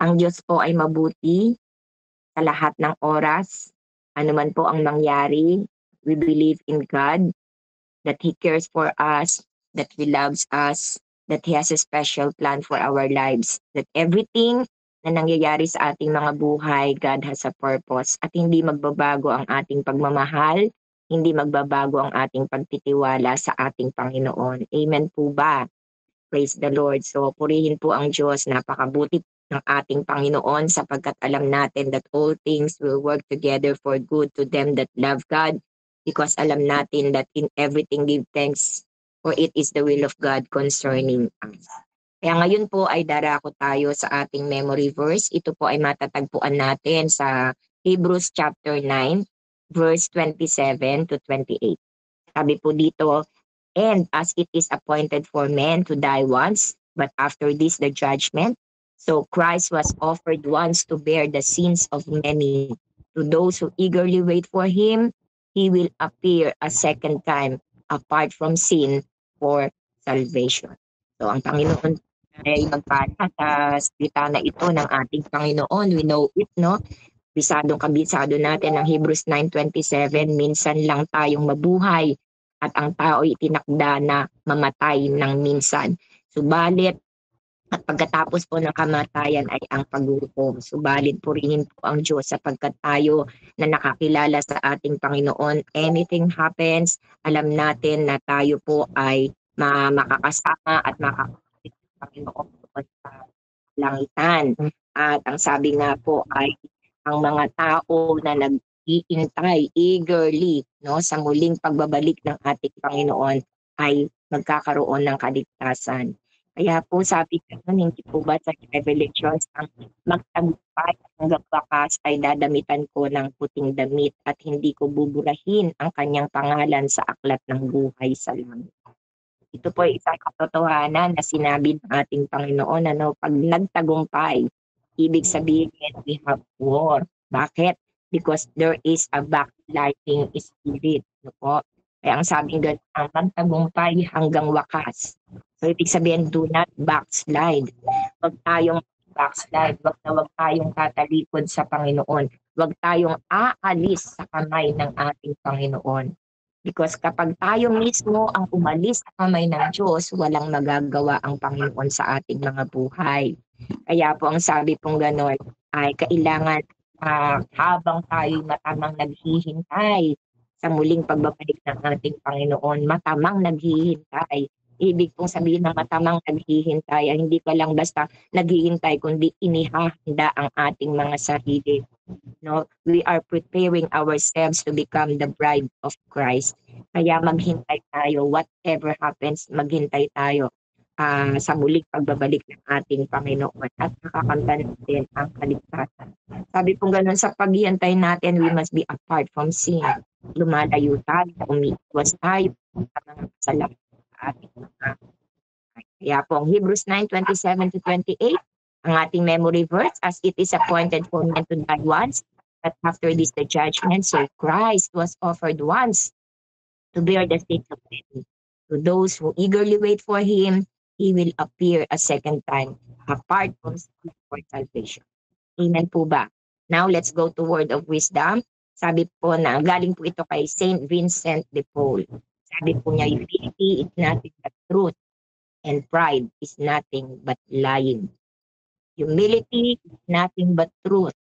Ang Diyos po ay mabuti sa lahat ng oras. Ano man po ang mangyari, we believe in God, that He cares for us, that He loves us, that He has a special plan for our lives, that everything na nangyayari sa ating mga buhay, God has a purpose at hindi magbabago ang ating pagmamahal, hindi magbabago ang ating pagtitiwala sa ating Panginoon. Amen po ba? Praise the Lord. So purihin po ang Diyos, napakabuti ng ating Panginoon sapagkat alam natin that all things will work together for good to them that love God, because alam natin that in everything give thanks, for it is the will of God concerning us. Kaya ngayon po ay darako tayo sa ating memory verse. Ito po ay matatagpuan natin sa Hebrews chapter 9, verse 27 to 28. Sabi po dito, and as it is appointed for men to die once, but after this the judgment, so Christ was offered once to bear the sins of many. To those who eagerly wait for him, he will appear a second time apart from sin for salvation. So ang Panginoon ay magpala sa salita na ito ng ating Panginoon. We know it, no? Bisadong kabisado natin ang Hebrews 9:27, minsan lang tayong mabuhay at ang tao ay itinakda na mamatay ng minsan. Subalit, at pagkatapos po ng kamatayan ay ang paghukom. Subalit purihin po ang Diyos sapagkat tayo na nakakilala sa ating Panginoon, anything happens, alam natin na tayo po ay makakasama at makakapit ng Panginoon sa langitan. At ang sabi nga po ay ang mga tao na nag-iintay eagerly, no, sa muling pagbabalik ng ating Panginoon ay magkakaroon ng kaligtasan. Kaya po sabi ko, hindi po ba sa Revelations ang magtagumpay hanggang wakas ay dadamitan ko ng puting damit at hindi ko buburahin ang kanyang pangalan sa aklat ng buhay sa langit. Ito po ay isang katotohanan na sinabi ng ating Panginoon, ano, pag nagtagumpay, ibig sabihin we have war. Bakit? Because there is a backlighting spirit. No po? Kaya ang sabi doon, ang magtagumpay hanggang wakas. So ibig sabihin, do not backslide. Huwag tayong backslide. Huwag tayong tatalikod sa Panginoon. Huwag tayong aalis sa kamay ng ating Panginoon. Because kapag tayo mismo ang umalis sa kamay ng Diyos, walang magagawa ang Panginoon sa ating mga buhay. Kaya po ang sabi pong gano'n ay kailangan habang tayo matamang naghihintay sa muling pagbabalik ng ating Panginoon, matamang naghihintay. Ibig pong sabihin na matamang naghihintay ay hindi ka lang basta naghihintay, kundi inihahanda ang ating mga sarili. No, we are preparing ourselves to become the bride of Christ. Kaya maghintay tayo, whatever happens, maghintay tayo sa muling pagbabalik ng ating Panginoon at nakakamtan natin ang kaligtasan. Sabi pong gano'n, sa paghihintay natin, we must be apart from sin. Lumalayo tayo, umiiwas tayo sa mga kasalanan sa ating mga. Kaya po, Hebrews 9:27 to 28, ang ating memory verse, as it is appointed for men to die once, but after this the judgment, so Christ was offered once to bear the sins of many. To those who eagerly wait for him, he will appear a second time, apart from sin for salvation. Amen po ba? Now, let's go to word of wisdom. Sabi po na, galing po ito kay Saint Vincent de Paul. Sabi po niya, humility is nothing but truth, and pride is nothing but lying. Humility is nothing but truth.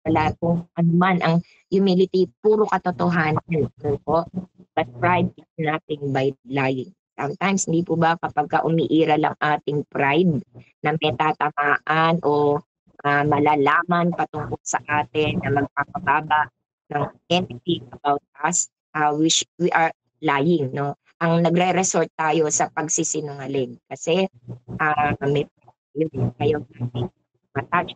Wala pong anuman ang humility, puro katotohanan. Po. But pride is nothing but lying. Sometimes, hindi po ba kapag umiira lang ating pride na may tatamaan o malalaman patungkol sa atin na magpapababa ng anything about us, which we are lying, no? Ang nagre-resort tayo sa pagsisinungaling kasi may kayo matouch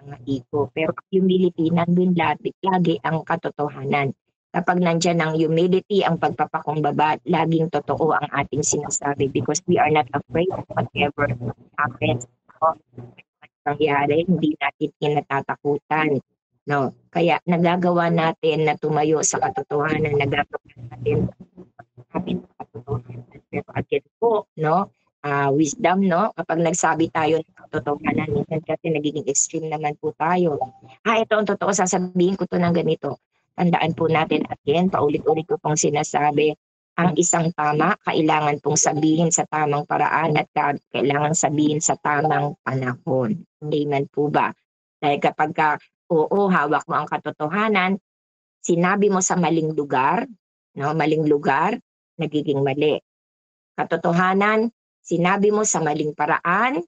ang ego. Pero humility, nandun lagi ang katotohanan. Kapag nandyan ang humility, ang pagpapakumbaba, laging totoo ang ating sinasabi because we are not afraid of whatever happens. Nangyari, hindi natin kinatatakutan. No? Kaya nagagawa natin na tumayo sa katotohanan, nagagawa natin kapit sa katotohanan. Pero again po, no? wisdom, no? Kapag nagsabi tayo ng katotohanan, minsan kasi nagiging extreme naman po tayo. Ito ang totoo, sasabihin ko to ng ganito. Tandaan po natin again, paulit-ulit ko pong sinasabi, ang isang tama, kailangan pong sabihin sa tamang paraan at kailangan sabihin sa tamang panahon. Amen po ba? Dahil kapag oo, hawak mo ang katotohanan, sinabi mo sa maling lugar, no, maling lugar, nagiging mali. Katotohanan, sinabi mo sa maling paraan,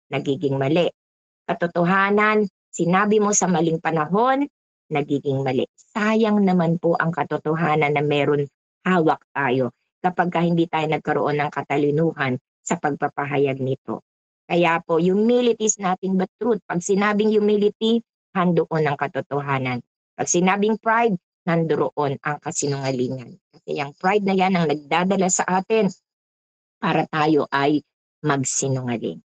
nagiging mali. Katotohanan, sinabi mo sa maling panahon, nagiging mali. Sayang naman po ang katotohanan na meron hawak tayo kapag hindi tayo nagkaroon ng katalinuhan sa pagpapahayag nito. Kaya po, humility is nothing but truth. Pag sinabing humility, handoon ang katotohanan. Pag sinabing pride, nandoon ang kasinungalingan. Kasi ang pride na yan ang nagdadala sa atin para tayo ay magsinungaling.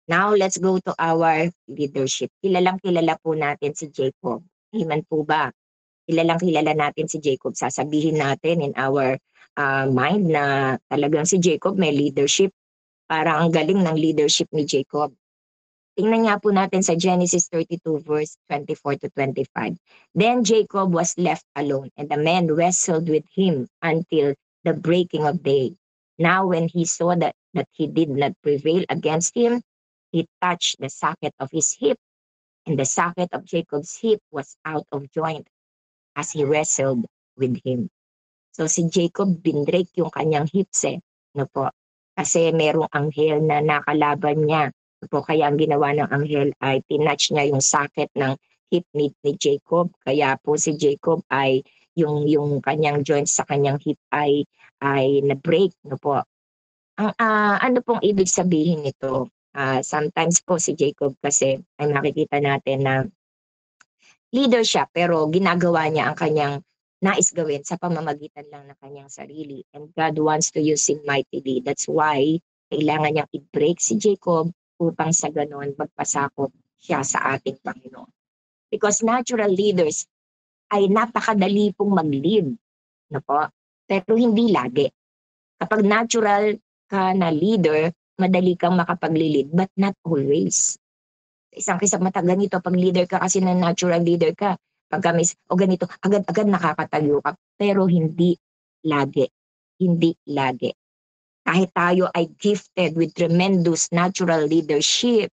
Now, let's go to our leadership. Kilalang kilala po natin si Jacob. Amen po ba? Kilalang kilala natin si Jacob. Sasabihin natin in our mind na talagang si Jacob may leadership. Parang ang galing ng leadership ni Jacob. Tingnan nga po natin sa Genesis 32 verse 24 to 25. Then Jacob was left alone, and the men wrestled with him until the breaking of day. Now when he saw that he did not prevail against him, he touched the socket of his hip, and the socket of Jacob's hip was out of joint as he wrestled with him. So si Jacob binrake yung kanyang hips no po. Kasi merong anghel na nakalaban niya. Po, kaya ang ginawa ng anghel ay tinatch niya yung socket ng hip ni Jacob. Kaya po si Jacob ay yung kanyang joints sa kanyang hip ay na-break, no po. Ang ano pong ibig sabihin nito? Sometimes po si Jacob kasi ay makikita natin na leader siya pero ginagawa niya ang kanyang nais gawin sa pamamagitan lang ng kanyang sarili. And God wants to use him mightily. That's why kailangan niyang i-break si Jacob upang sa ganon magpasakop siya sa ating Panginoon. Because natural leaders ay napakadali pong mag-lead. No po? Pero hindi lagi. Kapag natural ka na leader, madali kang makapag-lead, but not always. Isang mata, ganito, pag leader ka kasi na natural leader ka, pagka o ganito, agad-agad nakakatayo ka. Pero hindi lagi. Hindi lagi. Kahit tayo ay gifted with tremendous natural leadership,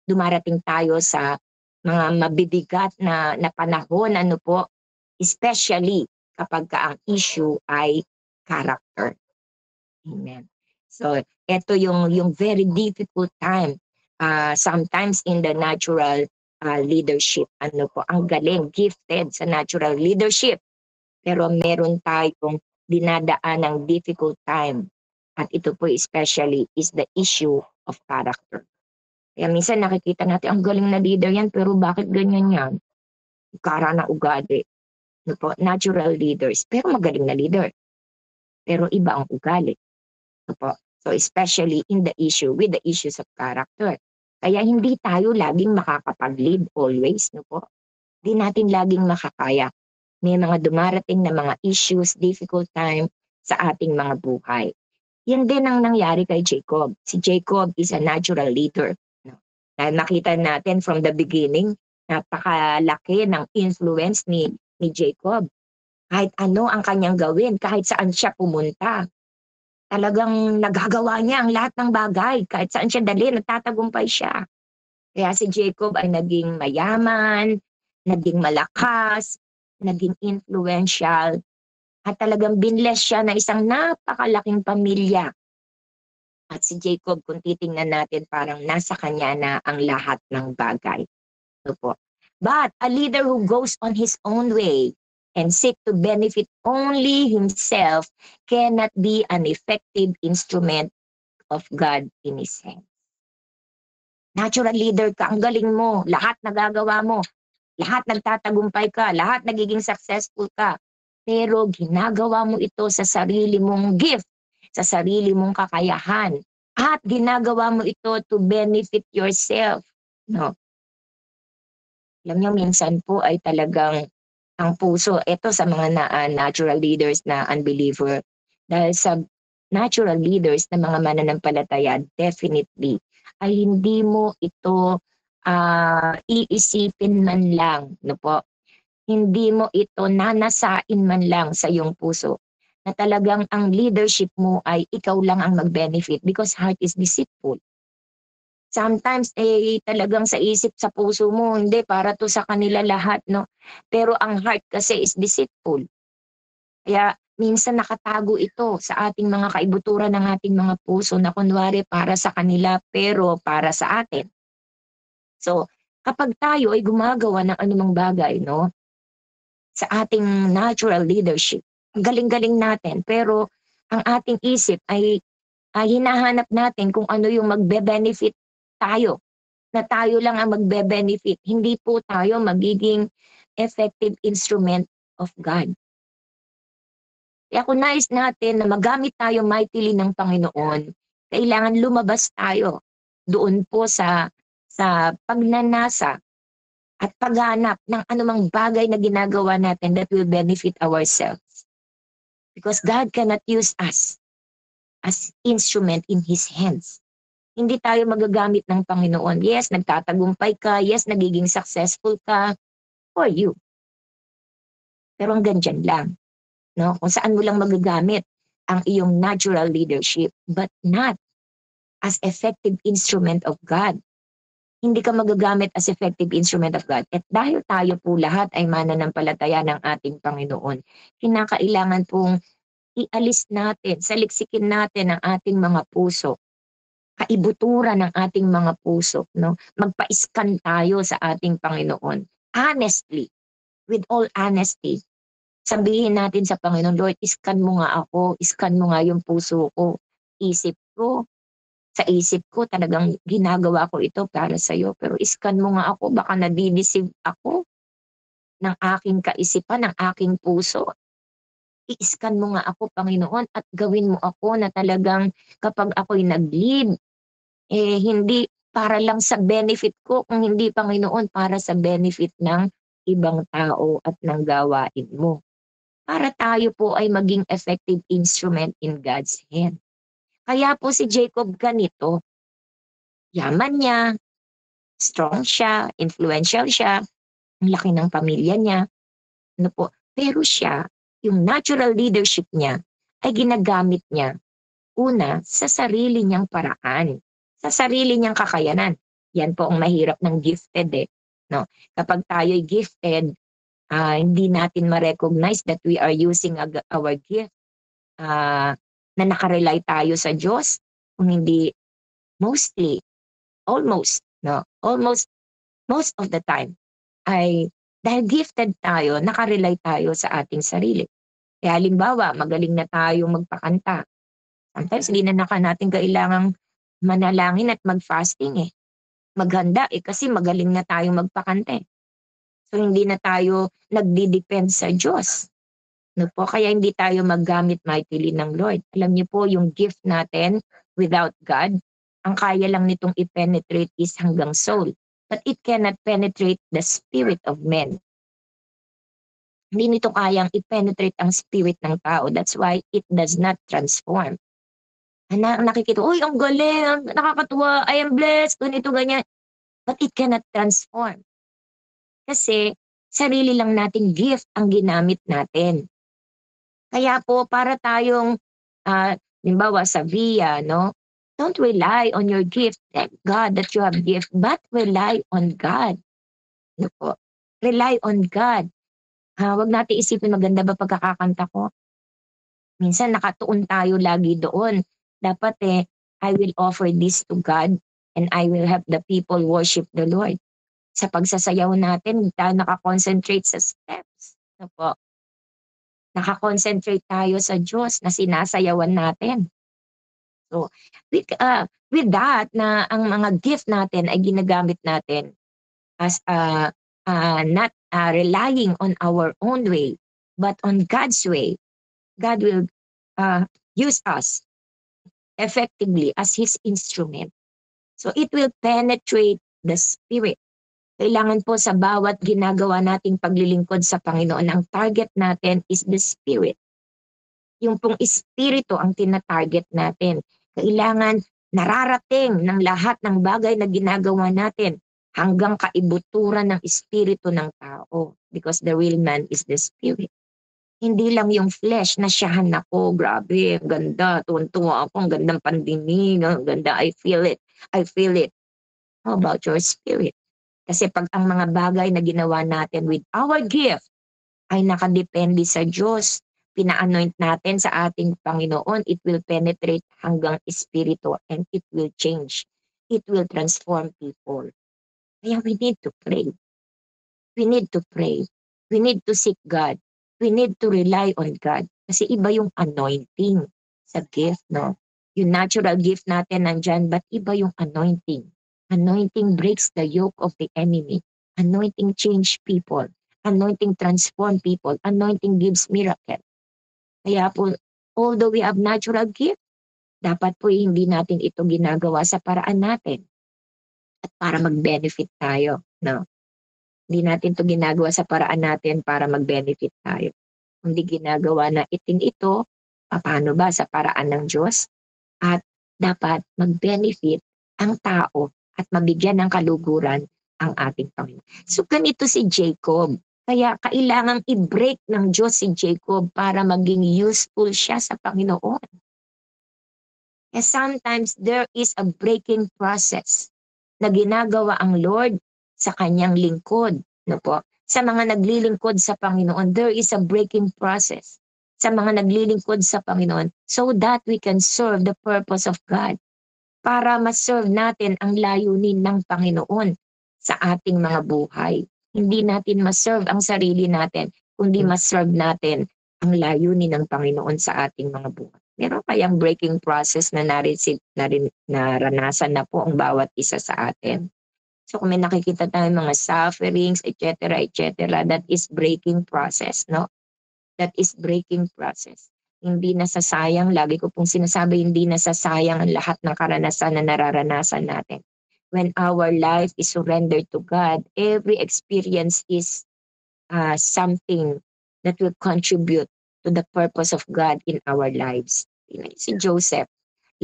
dumarating tayo sa mga mabibigat na panahon, ano po, especially kapag ang issue ay character. Amen. So, ito yung very difficult time. Sometimes in the natural leadership, ano po, ang galing, gifted sa natural leadership. Pero meron tayong dinadaan ng difficult time. At ito po especially is the issue of character. Kaya minsan nakikita natin, ang galing na leader yan, pero bakit ganyan yan? Kara na ugali. No po, natural leaders, pero magaling na leader. Pero iba ang ugali. No po. So especially in the issue, with the issues of character. Kaya hindi tayo laging makakapag-lead always. No po. Hindi natin laging makakaya. May mga dumarating na mga issues, difficult time sa ating mga buhay. Yan din ang nangyari kay Jacob. Si Jacob is a natural leader. No? Nakita natin from the beginning, napakalaki ng influence ni Jacob. Kahit ano ang kanyang gawin, kahit saan siya pumunta, talagang nagagawa niya ang lahat ng bagay. Kahit saan siya dali, nagtatagumpay siya. Kaya si Jacob ay naging mayaman, naging malakas, naging influential, at talagang binless siya na isang napakalaking pamilya. At si Jacob, kung titingnan natin, parang nasa kanya na ang lahat ng bagay. Ito po. But a leader who goes on his own way and seek to benefit only himself cannot be an effective instrument of God in his hands. Natural leader ka, ang galing mo, lahat nagagawa mo, lahat nagtatagumpay ka, lahat nagiging successful ka. Pero ginagawa mo ito sa sarili mong gift, sa sarili mong kakayahan, at ginagawa mo ito to benefit yourself. No? Alam niyo, minsan po ay talagang ang puso, ito sa mga natural leaders na unbeliever, dahil sa natural leaders na mga mananampalataya, definitely, ay hindi mo ito iisipin man lang, no po? Hindi mo ito nanasain man lang sa iyong puso na talagang ang leadership mo ay ikaw lang ang mag-benefit because heart is deceitful. Sometimes talagang sa isip, sa puso mo, hindi para to sa kanila lahat, no? Pero ang heart kasi is deceitful. Kaya minsan nakatago ito sa ating mga kaibuturan ng ating mga puso na kunwari para sa kanila pero para sa atin. So, kapag tayo ay gumagawa ng anumang bagay, no, sa ating natural leadership, ang galing-galing natin, pero ang ating isip ay hinahanap natin kung ano yung magbe-benefit tayo, na tayo lang ang magbe-benefit. Hindi po tayo magiging effective instrument of God. Kaya kung nais natin na magamit tayo mightily ng Panginoon, kailangan lumabas tayo doon po sa pagnanasa at paghanap ng anumang bagay na ginagawa natin that will benefit ourselves. Because God cannot use us as instrument in His hands. Hindi tayo magagamit ng Panginoon. Yes, nagtatagumpay ka. Yes, nagiging successful ka for you. Pero hanggang dyan lang. No? Kung saan mo lang magagamit ang iyong natural leadership, but not as effective instrument of God. Hindi ka magagamit as effective instrument of God. At dahil tayo po lahat ay mananampalataya ng ating Panginoon, kinakailangan pong ialis natin, saliksikin natin ang ating mga puso, kaibuturan ng ating mga puso, no? Magpa-scan tayo sa ating Panginoon. Honestly, with all honesty, sabihin natin sa Panginoon, Lord, scan mo nga ako, scan mo nga yung puso ko, isip ko, sa isip ko talagang ginagawa ko ito para sa iyo. Pero scan mo nga ako, baka nadideceive ako ng aking kaisipan, ng aking puso. I-scan mo nga ako, Panginoon, at gawin mo ako na talagang kapag ako'y nag-lead, hindi para lang sa benefit ko, kung hindi, Panginoon, para sa benefit ng ibang tao at ng gawain mo. Para tayo po ay maging effective instrument in God's hand. Kaya po si Jacob ganito, yaman niya, strong siya, influential siya, ang laki ng pamilya niya, ano po. Pero siya, yung natural leadership niya, ay ginagamit niya, una, sa sarili niyang paraan, sa sarili niyang kakayanan. Yan po ang mahirap ng gifted no? Kapag tayo'y gifted, hindi natin ma-recognize that we are using our gift, na nakarely tayo sa Diyos, kung hindi mostly, almost, no? Almost, most of the time, ay dahil gifted tayo, nakarely tayo sa ating sarili. Kaya halimbawa, magaling na tayong magpakanta. Sometimes hindi na natin kailangang manalangin at mag-fasting Maghanda kasi magaling na tayong magpakanta So hindi na tayo nagdi-depend sa Diyos. No po? Kaya hindi tayo maggamit mightily ng Lord. Alam niyo po, yung gift natin without God, ang kaya lang nitong i-penetrate is hanggang soul. But it cannot penetrate the spirit of men. Hindi nito kayang i-penetrate ang spirit ng tao. That's why it does not transform. Nakikita, uy, ang galing, nakakatuwa, I am blessed, ganito, ganyan. But it cannot transform. Kasi sarili lang nating gift ang ginamit natin. Kaya po para tayong, halimbawa sa VIA, no? Don't rely on your gift. Thank God that you have gift, but rely on God. No po? Rely on God. Wag natin isipin maganda ba pagkakakanta ko. Minsan nakatuon tayo lagi doon. Dapat I will offer this to God and I will have the people worship the Lord. Sa pagsasayaw natin, tayo nakakonsentrate sa steps. No po? Nakakonsentrate tayo sa Diyos na sinasayawan natin. So, with that, na ang mga gift natin ay ginagamit natin as not relying on our own way, but on God's way. God will use us effectively as His instrument. So, it will penetrate the spirit. Kailangan po sa bawat ginagawa nating paglilingkod sa Panginoon, ang target natin is the spirit. Yung pong espiritu ang tinatarget natin. Kailangan nararating ng lahat ng bagay na ginagawa natin hanggang kaibuturan ng espiritu ng tao. Because the real man is the spirit. Hindi lang yung flesh, nasyahan ako, grabe, ang ganda, tuwan-tuwa ako, ang gandang pandinig, ang ganda, I feel it, I feel it. How about your spirit? Kasi pag ang mga bagay na ginawa natin with our gift ay nakadepende sa Diyos, pina-anoint natin sa ating Panginoon, it will penetrate hanggang espiritu and it will change. It will transform people. Kaya we need to pray. We need to pray. We need to seek God. We need to rely on God. Kasi iba yung anointing sa gift, no? Yung natural gift natin nandyan, but iba yung anointing. Anointing breaks the yoke of the enemy. Anointing change people. Anointing transform people. Anointing gives miracle. Kaya po, although we have natural gift, dapat po hindi natin ito ginagawa sa paraan natin at para mag-benefit tayo, no? Hindi natin to ginagawa sa paraan natin para mag-benefit tayo. Hindi ginagawa na itin ito, paano ba sa paraan ng Diyos? At dapat mag-benefit ang tao at mabigyan ng kaluguran ang ating Panginoon. So ganito si Jacob. Kaya kailangang i-break ng Diyos si Jacob para maging useful siya sa Panginoon. And sometimes there is a breaking process na ginagawa ang Lord sa kanyang lingkod. No po? Sa mga naglilingkod sa Panginoon, there is a breaking process sa mga naglilingkod sa Panginoon so that we can serve the purpose of God. Para ma-serve natin ang layunin ng Panginoon sa ating mga buhay. Hindi natin ma-serve ang sarili natin, kundi ma-serve natin ang layunin ng Panginoon sa ating mga buhay. Meron kayang breaking process na naranasan na po ang bawat isa sa atin. So kung may nakikita tayong mga sufferings, etc., that is breaking process, no? That is breaking process. Hindi nasasayang, lagi ko pong sinasabi, hindi nasasayang ang lahat ng karanasan na nararanasan natin. When our life is surrendered to God, every experience is something that will contribute to the purpose of God in our lives. Si Joseph,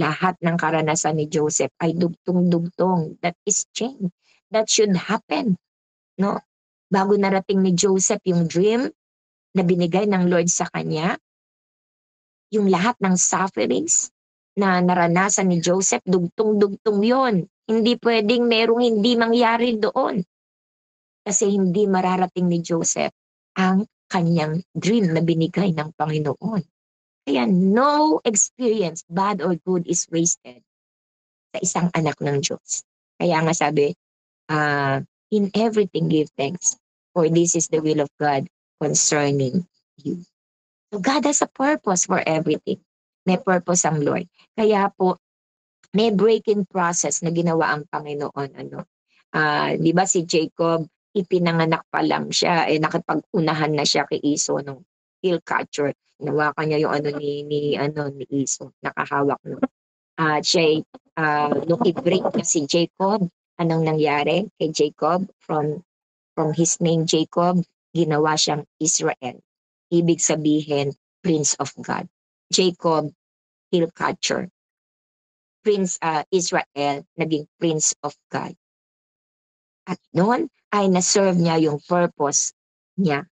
lahat ng karanasan ni Joseph ay dugtong-dugtong. That is change. That should happen. No? Bago narating ni Joseph yung dream na binigay ng Lord sa kanya, yung lahat ng sufferings na naranasan ni Joseph, dugtong-dugtong yon. Hindi pwedeng merong hindi mangyari doon. Kasi hindi mararating ni Joseph ang kanyang dream na binigay ng Panginoon. Kaya no experience, bad or good, is wasted sa isang anak ng Diyos. Kaya nga sabi, in everything give thanks, for this is the will of God concerning you. So God has a purpose for everything. May purpose ang Lord. Kaya po, may breaking process na ginawa ang Panginoon. Di ba si Jacob, ipinanganak pa lang siya, nakipag-unahan na siya kay Esau nung hill catcher. Nawakan niya yung ni Esau, nakahawak no. Siya, nung i-break na si Jacob, anong nangyari kay Jacob? From his name Jacob, ginawa siyang Israel. Ibig sabihin, Prince of God. Jacob, hill catcher. Prince Israel, naging Prince of God. At noon ay na-serve niya yung purpose niya.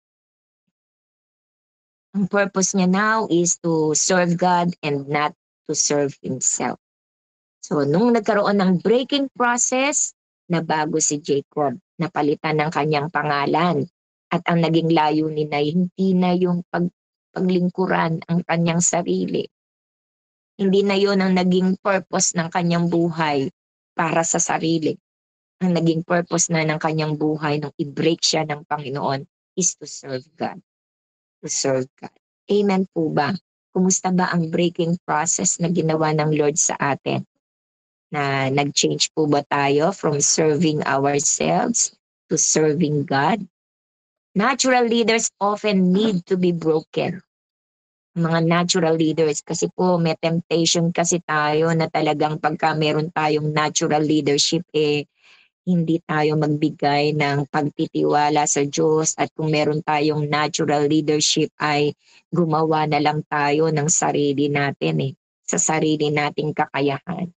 Ang purpose niya now is to serve God and not to serve himself. So nung nagkaroon ng breaking process, nabago si Jacob, napalitan ng kanyang pangalan. At ang naging layunin ay hindi na yung paglingkuran ang kanyang sarili. Hindi na yun ang naging purpose ng kanyang buhay para sa sarili. Ang naging purpose na ng kanyang buhay nung i-break siya ng Panginoon is to serve God. To serve God. Amen po ba? Kumusta ba ang breaking process na ginawa ng Lord sa atin? Na nag-change po ba tayo from serving ourselves to serving God? Natural leaders often need to be broken. Mga natural leaders kasi po may temptation kasi tayo na talagang pagka meron tayong natural leadership hindi tayo magbigay ng pagtitiwala sa Diyos at kung meron tayong natural leadership ay gumawa na lang tayo ng sarili natin sa sarili nating kakayahan.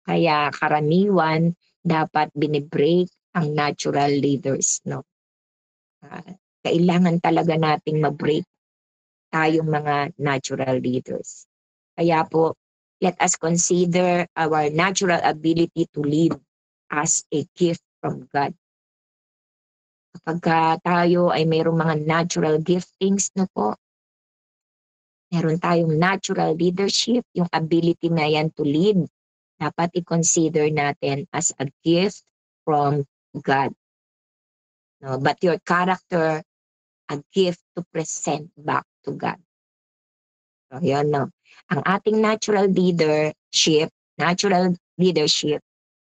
Kaya karaniwan dapat binibreak ang natural leaders, no? Kailangan talaga nating ma-break tayong mga natural leaders. Kaya po, let us consider our natural ability to lead as a gift from God. Kapag tayo ay mayroong mga natural giftings na po, meron tayong natural leadership, yung ability na yan to lead, dapat i-consider natin as a gift from God. No? But your character, a gift to present back to God. So, yun, no? Ang ating natural leadership,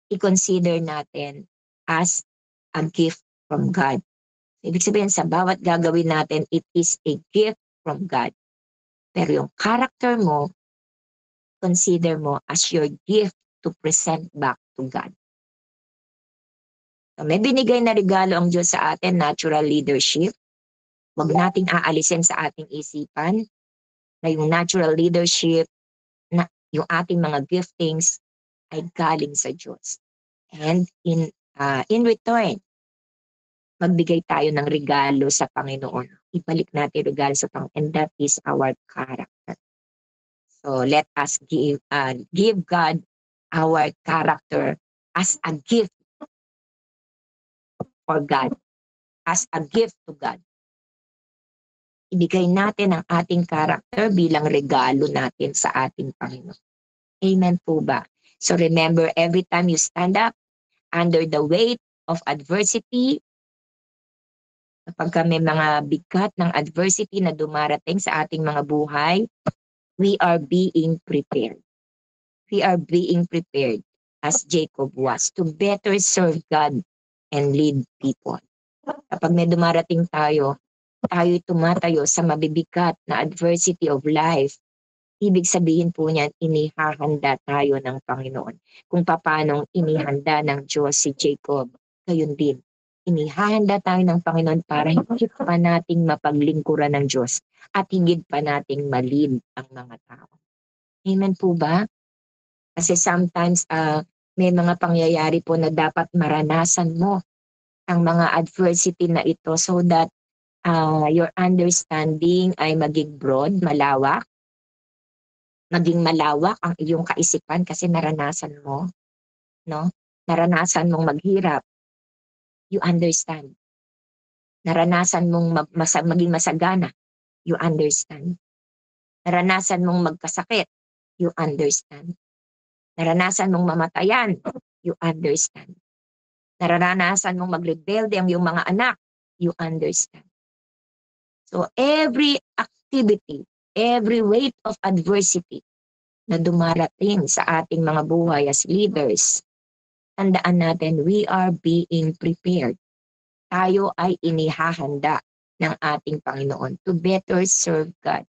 i-consider natin as a gift from God. Ibig sabihin, sa bawat gagawin natin, it is a gift from God. Pero yung character mo, consider mo as your gift to present back to God. So, may binigay na regalo ang Diyos sa atin, natural leadership. Huwag nating aalisin sa ating isipan na yung natural leadership, na yung ating mga giftings ay galing sa Diyos. And in return, magbigay tayo ng regalo sa Panginoon. Ibalik natin regalo sa Panginoon, and that is our character. So let us give God our character as a gift for God, as a gift to God. Ibigay natin ang ating character bilang regalo natin sa ating Panginoon. Amen po ba? So remember, every time you stand up under the weight of adversity, kapag may mga bigat ng adversity na dumarating sa ating mga buhay, we are being prepared. We are being prepared, as Jacob was, to better serve God and lead people. Kapag may dumarating tayo'y tumatayo sa mabibigat na adversity of life, ibig sabihin po niyan, inihahanda tayo ng Panginoon. Kung paanong inihanda ng Diyos si Jacob, gayon din. Inihahanda tayo ng Panginoon para higit pa nating mapaglingkuran ng Diyos at higit pa nating malid ang mga tao. Amen po ba? Kasi sometimes may mga pangyayari po na dapat maranasan mo ang mga adversity na ito so that your understanding ay maging broad, malawak. Maging malawak ang iyong kaisipan kasi naranasan mo, no? Naranasan mong maghirap. You understand. Naranasan mong maging masagana. You understand. Naranasan mong magkasakit. You understand. Naranasan mong mamatayan. You understand. Naranasan mong magrebelde ang iyong mga anak. You understand. So every activity, every weight of adversity na dumarating sa ating mga buhay as leaders, tandaan natin, we are being prepared. Tayo ay inihahanda ng ating Panginoon to better serve God,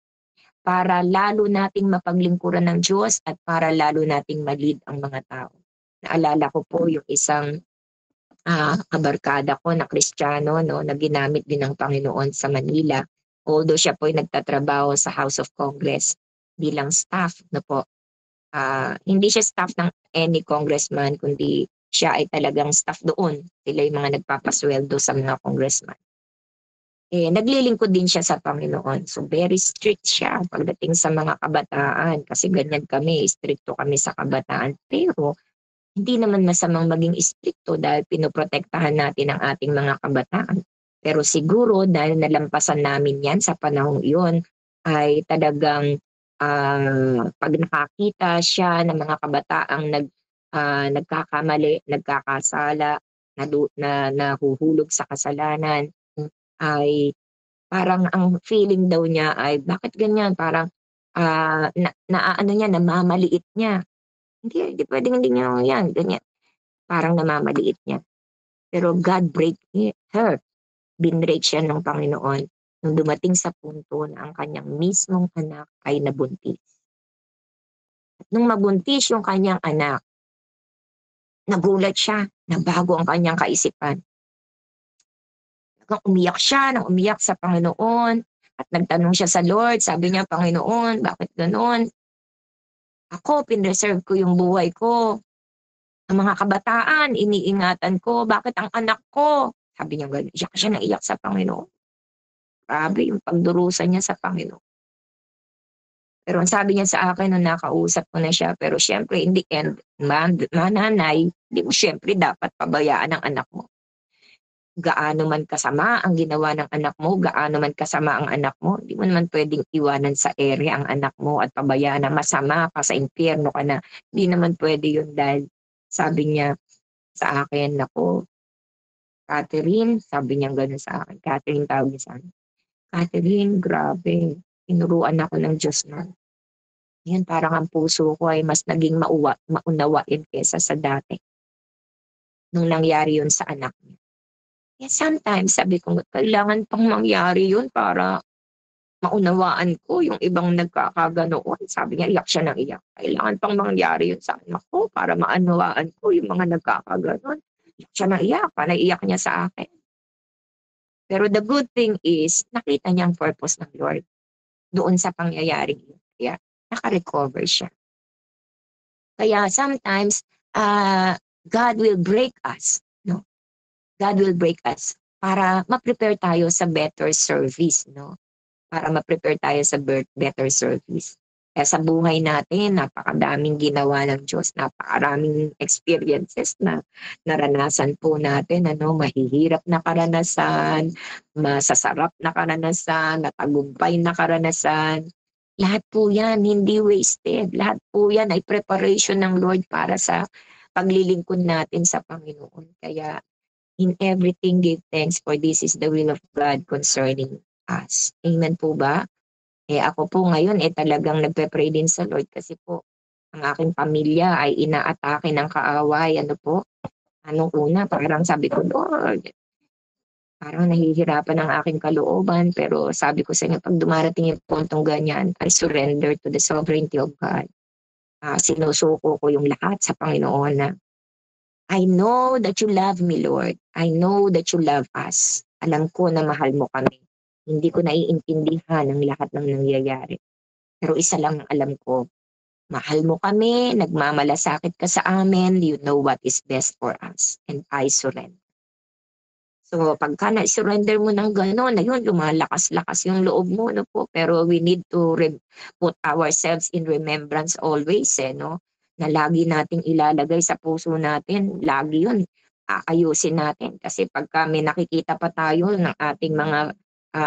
para lalo nating mapaglingkuran ng Diyos at para lalo nating malid ang mga tao. Naalala ko po yung isang kabarkada ko na Kristiyano, no, na ginamit din ng Panginoon sa Manila. Although siya po ay nagtatrabaho sa House of Congress bilang staff, no po. Hindi siya staff ng any congressman, kundi siya ay talagang staff doon. Sila yung mga nagpapasweldo sa mga congressman. Naglilingkod din siya sa Panginoon. So very strict siya pagdating sa mga kabataan. Kasi ganyan kami, stricto kami sa kabataan. Pero hindi naman masamang maging stricto dahil pinoprotektahan natin ang ating mga kabataan. Pero siguro dahil nalampasan namin yan sa panahong iyon, ay talagang pag nakakita siya ng mga kabataang nagkakamali, nagkakasala, nahuhulog sa kasalanan, ay parang ang feeling daw niya ay bakit ganyan, parang namamaliit niya. Hindi pwedeng hindi niya yan, ganyan. Parang namamaliit niya. Pero God break her. Binrake siya ng Panginoon nung dumating sa punto na ang kanyang mismong anak ay nabuntis. At nung mabuntis yung kanyang anak, nagulat siya na bago ang kanyang kaisipan. Umiyak siya nang umiyak sa Panginoon at nagtanong siya sa Lord. Sabi niya, Panginoon, bakit gano'n? Ako, pinreserve ko yung buhay ko. Ang mga kabataan, iniingatan ko. Bakit ang anak ko? Sabi niya gano'n. Iyak siya na iyak sa Panginoon. Grabe yung pagdurusa niya sa Panginoon. Pero ang sabi niya sa akin nung nakausap ko na siya, pero syempre in the end, mananay, hindi mo syempre dapat pabayaan ang anak mo. Gaano man kasama ang ginawa ng anak mo, gaano man kasama ang anak mo, hindi mo naman pwedeng iwanan sa ere ang anak mo at pabayaan na masama ka sa impyerno ka na. Hindi naman pwede yun dahil sabi niya sa akin, nako, Catherine, sabi niya gano'n sa akin, Catherine tawag niya sa akin. Catherine, grabe, tinuruan ako ng Diyos na. Yan, parang ang puso ko ay mas naging maunawain kesa sa dati. Nung nangyari yun sa anak niya. Yeah, sometimes sabi ko, kailangan pang mangyari yun para maunawaan ko yung ibang nagkakaganoon. Sabi niya, iyak siya ng iyak. Kailangan pang mangyari yun sa anak ko para maunawaan ko yung mga nagkakaganoon. Iyak siya ng iyak, panaiyak niya sa akin. Pero the good thing is, nakita niya ang purpose ng Lord doon sa pangyayaring yun. Kaya naka-recover siya. Kaya sometimes, God will break us. No? God will break us para ma-prepare tayo sa better service. No? Para ma-prepare tayo sa better service. Kaya sa buhay natin, napakadaming ginawa ng Diyos, napakaraming experiences na naranasan po natin, mahihirap na karanasan, masasarap na karanasan, natagumpay na karanasan. Lahat po yan, hindi wasted. Lahat po yan ay preparation ng Lord para sa paglilingkod natin sa Panginoon. Kaya in everything give thanks for this is the will of God concerning us. Amen po ba? Ako po ngayon talagang nagpe-pray din sa Lord kasi po ang aking pamilya ay inaatake ng kaaway. Ano po? Anong una, parang sabi ko, Lord, parang nahihirapan ang aking kalooban. Pero sabi ko sa inyo, pag dumarating yung puntong ganyan, I surrender to the sovereignty of God. Sinusuko ko yung lahat sa Panginoon na I know that you love me, Lord. I know that you love us. Alam ko na mahal mo kami. Hindi ko naiintindihan ang lahat ng nangyayari. Pero isa lang ang alam ko, mahal mo kami, nagmamalasakit ka sa amin, you know what is best for us. And I surrender. So pagka na-surrender mo ng gano'n, ayun, lumalakas-lakas yung loob mo, no po. Pero we need to put ourselves in remembrance always, no? Na lagi nating ilalagay sa puso natin, lagi yun, aayusin natin. Kasi pagka may nakikita pa tayo ng ating mga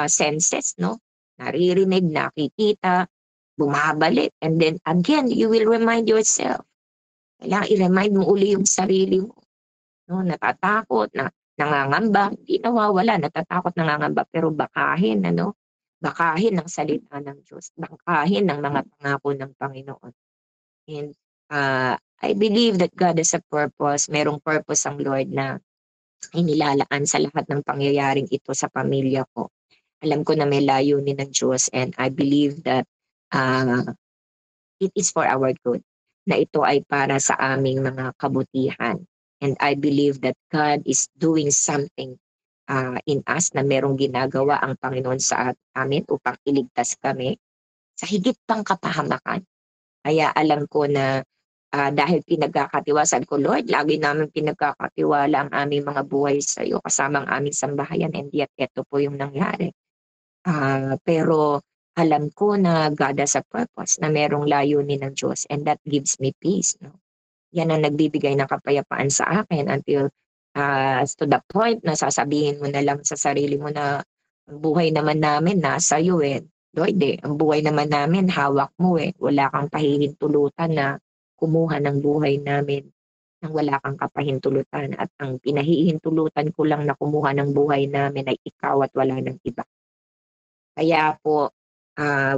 senses, no? Naririnig, nakikita, bumabalik. And then again, you will remind yourself. Kailangan i-remind mo uli yung sarili mo. No? Natatakot, nangangamba, hindi nawawala, natatakot, nangangamba, pero bakahin, bakahin ng salita ng Diyos, bakahin ng mga pangako ng Panginoon. And I believe that God has a purpose, merong purpose ang Lord na inilalaan sa lahat ng pangyayaring ito sa pamilya ko. Alam ko na may layunin ng Diyos and I believe that it is for our good, na ito ay para sa aming mga kabutihan. And I believe that God is doing something in us na merong ginagawa ang Panginoon sa amin upang iligtas kami sa higit pang kapahamakan. Kaya alam ko na dahil pinagkakatiwasan ko, Lord, lagi namin pinagkakatiwala ang aming mga buhay sa iyo kasama ang aming sambahayan and yet ito po yung nangyari. Pero alam ko na God has a purpose, na merong layunin ng Diyos and that gives me peace. No? Yan ang nagbibigay ng kapayapaan sa akin until to the point na sasabihin mo na lang sa sarili mo na ang buhay naman namin nasa iyo Lord ang buhay naman namin hawak mo Wala kang pahihintulutan na kumuha ng buhay namin nang wala kang kapahintulutan at ang pinahihintulutan ko lang na kumuha ng buhay namin ay ikaw at wala ng iba. Kaya po,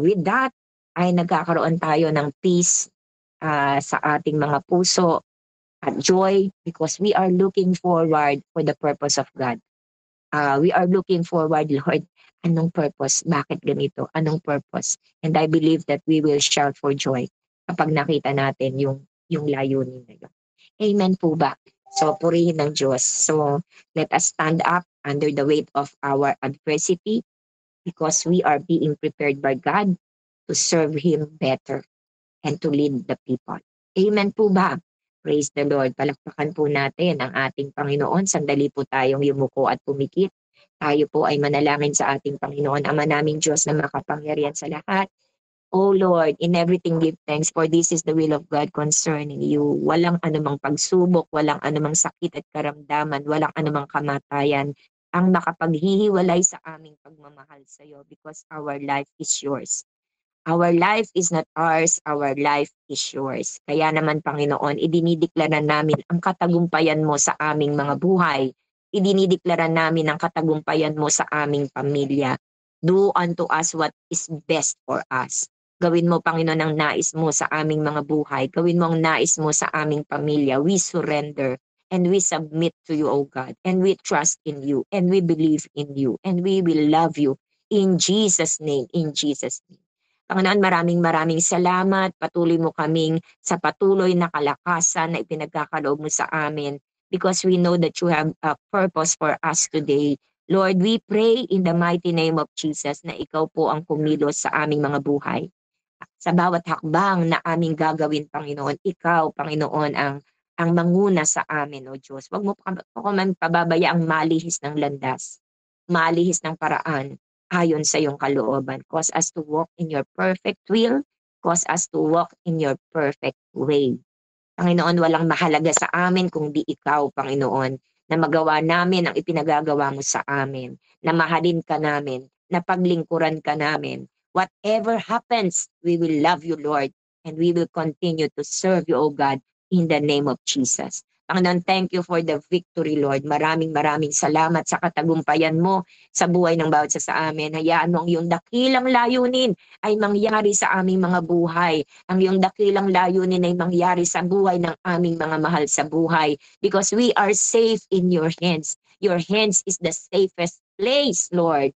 with that, ay nagkakaroon tayo ng peace sa ating mga puso at joy because we are looking forward for the purpose of God. We are looking forward, Lord, anong purpose? Bakit ganito? Anong purpose? And I believe that we will shout for joy kapag nakita natin yung layunin na yun. Amen po ba? So, purihin ng Diyos. So, let us stand up under the weight of our adversity because we are being prepared by God to serve Him better and to lead the people. Amen po ba? Praise the Lord. Palakpakan po natin ang ating Panginoon. Sandali po tayong yumuko at pumikit. Tayo po ay manalangin sa ating Panginoon. Ama naming Diyos na makapangyarihan sa lahat. O Lord, in everything give thanks for this is the will of God concerning you. Walang anumang pagsubok, walang anumang sakit at karamdaman, walang anumang kamatayan ang makapaghihiwalay sa aming pagmamahal sa iyo because our life is yours. Our life is not ours, our life is yours. Kaya naman, Panginoon, idinideklara namin ang katagumpayan mo sa aming mga buhay. Idinideklara namin ang katagumpayan mo sa aming pamilya. Do unto us what is best for us. Gawin mo, Panginoon, ang nais mo sa aming mga buhay. Gawin mo ang nais mo sa aming pamilya. We surrender and we submit to you, O God. And we trust in you and we believe in you and we will love you in Jesus' name, in Jesus' name. Panginoon, maraming salamat. Patuloy mo kaming sa patuloy na kalakasan na ipinagkakaloob mo sa amin because we know that you have a purpose for us today. Lord, we pray in the mighty name of Jesus na ikaw po ang kumilos sa aming mga buhay. Sa bawat hakbang na aming gagawin, Panginoon, ikaw, Panginoon, ang manguna sa amin, O Diyos. Huwag mo po kami pababaya ang malihis ng landas, malihis ng paraan, ayon sa iyong kalooban. Cause us to walk in your perfect will. Cause us to walk in your perfect way. Panginoon, walang mahalaga sa amin kung di ikaw, Panginoon, na magawa namin ang ipinagagawa mo sa amin, na mahalin ka namin, na paglingkuran ka namin. Whatever happens, we will love you, Lord, and we will continue to serve you, O God, in the name of Jesus. Panginoon, thank you for the victory, Lord. Maraming salamat sa katagumpayan mo sa buhay ng bawat isa sa amin. Hayaan mo ang iyong dakilang layunin ay mangyari sa aming mga buhay. Ang iyong dakilang layunin ay mangyari sa buhay ng aming mga mahal sa buhay because we are safe in your hands. Your hands is the safest place, Lord,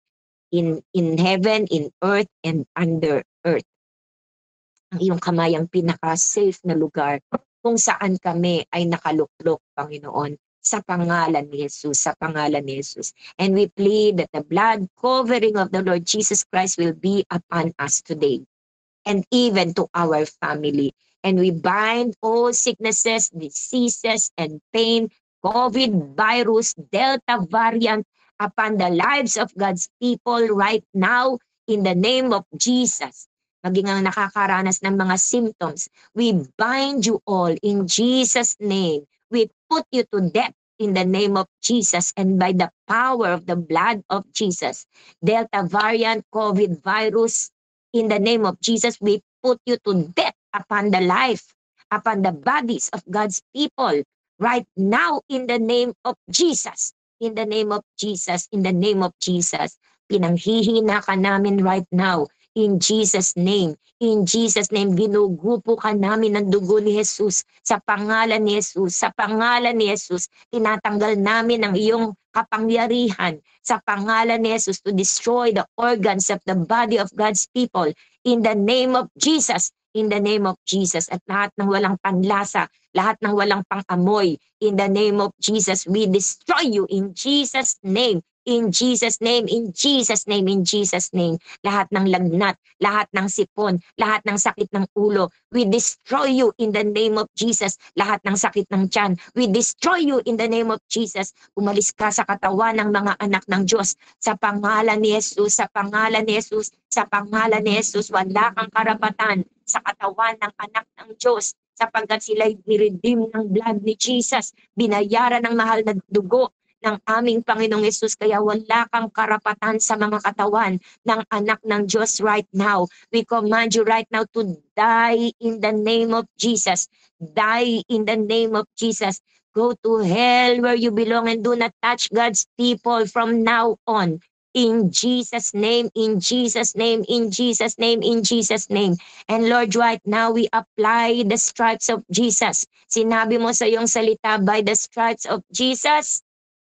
in heaven, in earth, and under earth. Ang iyong kamay ang pinaka-safe na lugar kung saan kami ay nakaluklok, Panginoon, sa pangalan ni Jesus, sa pangalan ni Jesus. And we plead that the blood covering of the Lord Jesus Christ will be upon us today and even to our family. And we bind all sicknesses, diseases, and pain, COVID virus, Delta variant upon the lives of God's people right now in the name of Jesus. Maging ang nakakaranas ng mga symptoms, we bind you all in Jesus' name. We put you to death in the name of Jesus and by the power of the blood of Jesus. Delta variant, COVID virus, in the name of Jesus, we put you to death upon the life, upon the bodies of God's people right now in the name of Jesus. In the name of Jesus, in the name of Jesus. Pinanghihina ka namin right now. In Jesus' name, ginugrupo ka namin ng dugo ni Jesus. Sa pangalan ni Jesus, sa pangalan ni Jesus, tinatanggal namin ang iyong kapangyarihan sa pangalan ni Jesus to destroy the organs of the body of God's people. In the name of Jesus, in the name of Jesus. At lahat ng walang panlasa, lahat ng walang pang-amoy, in the name of Jesus, we destroy you in Jesus' name. In Jesus' name, in Jesus' name, in Jesus' name. Lahat ng lagnat, lahat ng sipon, lahat ng sakit ng ulo, we destroy you in the name of Jesus. Lahat ng sakit ng tiyan, we destroy you in the name of Jesus. Umalis ka sa katawan ng mga anak ng Diyos. Sa pangalan ni Jesus, sa pangalan ni Jesus, sa pangalan ni Jesus, wala kang karapatan sa katawan ng anak ng Diyos sapagkat sila'y niredeem ng blood ni Jesus. Binayaran ng mahal na dugo ng aming Panginoong Yesus, kaya wala kang karapatan sa mga katawan ng anak ng Diyos right now. We command you right now to die in the name of Jesus. Die in the name of Jesus. Go to hell where you belong and do not touch God's people from now on. In Jesus' name, in Jesus' name, in Jesus' name, in Jesus' name. And Lord, right now we apply the stripes of Jesus. Sinabi mo sa iyong salita, by the stripes of Jesus,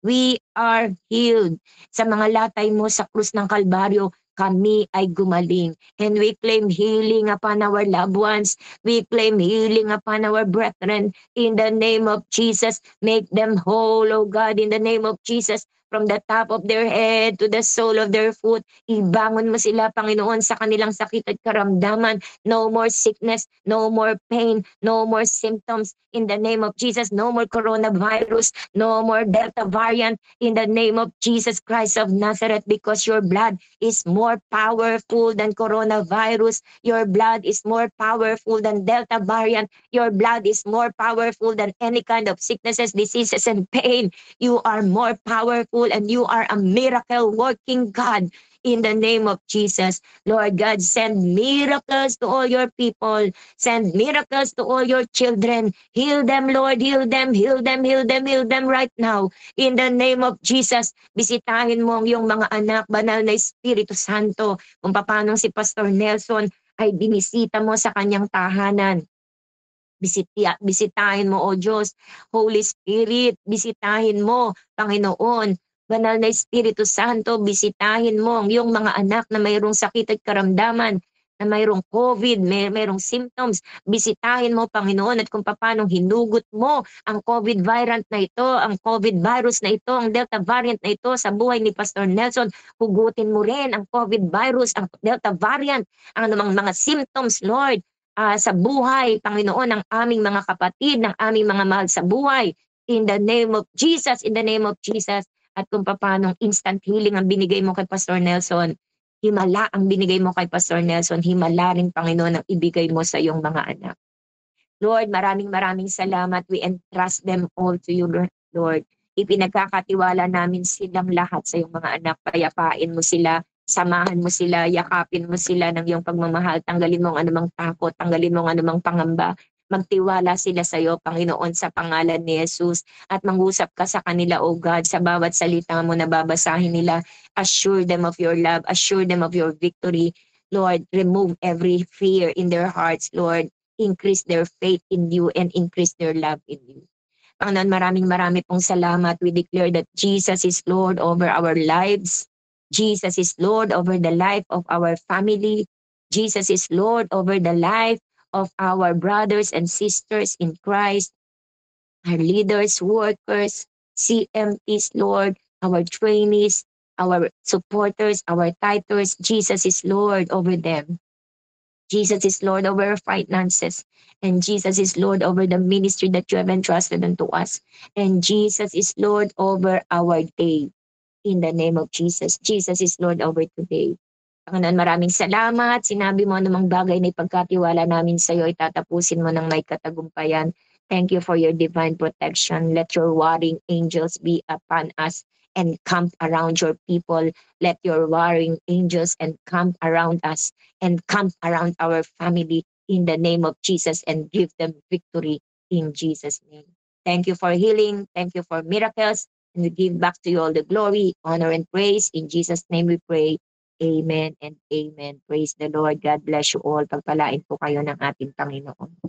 we are healed. Sa mga latay mo sa krus ng Kalbaryo, kami ay gumaling. And we claim healing upon our loved ones. We claim healing upon our brethren. In the name of Jesus, make them whole, oh God, in the name of Jesus. From the top of their head to the sole of their foot, ibangon mo sila, Panginoon, sa kanilang sakit at karamdaman. No more sickness, no more pain, no more symptoms. In the name of Jesus, no more coronavirus, no more Delta variant. In the name of Jesus Christ of Nazareth, because your blood is more powerful than coronavirus. Your blood is more powerful than Delta variant. Your blood is more powerful than any kind of sicknesses, diseases, and pain. You are more powerful and you are a miracle working God. In the name of Jesus, Lord God, send miracles to all your people. Send miracles to all your children. Heal them, Lord. Heal them, heal them, heal them, heal them right now. In the name of Jesus, bisitahin mo ang iyong mga anak, banal na Espiritu Santo. Kung paano si Pastor Nelson ay binisita mo sa kanyang tahanan. Bisitahin mo, O Diyos. Holy Spirit, bisitahin mo, Panginoon. Banal na Espiritu Santo, bisitahin mo ang iyong mga anak na mayroong sakit at karamdaman, na mayroong COVID, mayroong symptoms. Bisitahin mo, Panginoon, at kung paano hinugot mo ang COVID variant na ito, ang COVID virus na ito, ang Delta variant na ito sa buhay ni Pastor Nelson, hugutin mo rin ang COVID virus, ang Delta variant, ang anumang mga symptoms, Lord, sa buhay, Panginoon, ng aming mga kapatid, ng aming mga mahal sa buhay. In the name of Jesus, in the name of Jesus. At kung paano instant healing ang binigay mo kay Pastor Nelson, himala ang binigay mo kay Pastor Nelson, himala rin, Panginoon, ang ibigay mo sa iyong mga anak. Lord, maraming salamat. We entrust them all to you, Lord. Ipinagkakatiwala namin silang lahat sa iyong mga anak. Payapain mo sila, samahan mo sila, yakapin mo sila ng iyong pagmamahal. Tanggalin mo ang anumang takot, tanggalin mo ang anumang pangamba. Magtiwala sila sa iyo, Panginoon, sa pangalan ni Jesus. At mangusap ka sa kanila, O God, sa bawat salita mo na babasahin nila. Assure them of your love, assure them of your victory. Lord, remove every fear in their hearts, Lord. Increase their faith in you and increase their love in you. Panginoon, marami pong salamat. We declare that Jesus is Lord over our lives. Jesus is Lord over the life of our family. Jesus is Lord over the life of our brothers and sisters in Christ, our leaders, workers, CMTs, Lord, our trainees, our supporters, our titers. Jesus is Lord over them. Jesus is Lord over our finances. And Jesus is Lord over the ministry that you have entrusted unto us. And Jesus is Lord over our day. In the name of Jesus. Jesus is Lord over today. Panginoon, maraming salamat. Sinabi mo namang bagay na ipagkatiwala namin sa iyo, itatapusin mo ng may katagumpayan. Thank you for your divine protection. Let your warring angels be upon us and camp around your people. Let your warring angels encamp around us and camp around our family in the name of Jesus and give them victory in Jesus' name. Thank you for healing. Thank you for miracles. And we give back to you all the glory, honor, and praise. In Jesus' name we pray. Amen and amen. Praise the Lord. God bless you all. Pagpalain po kayo ng ating Panginoon.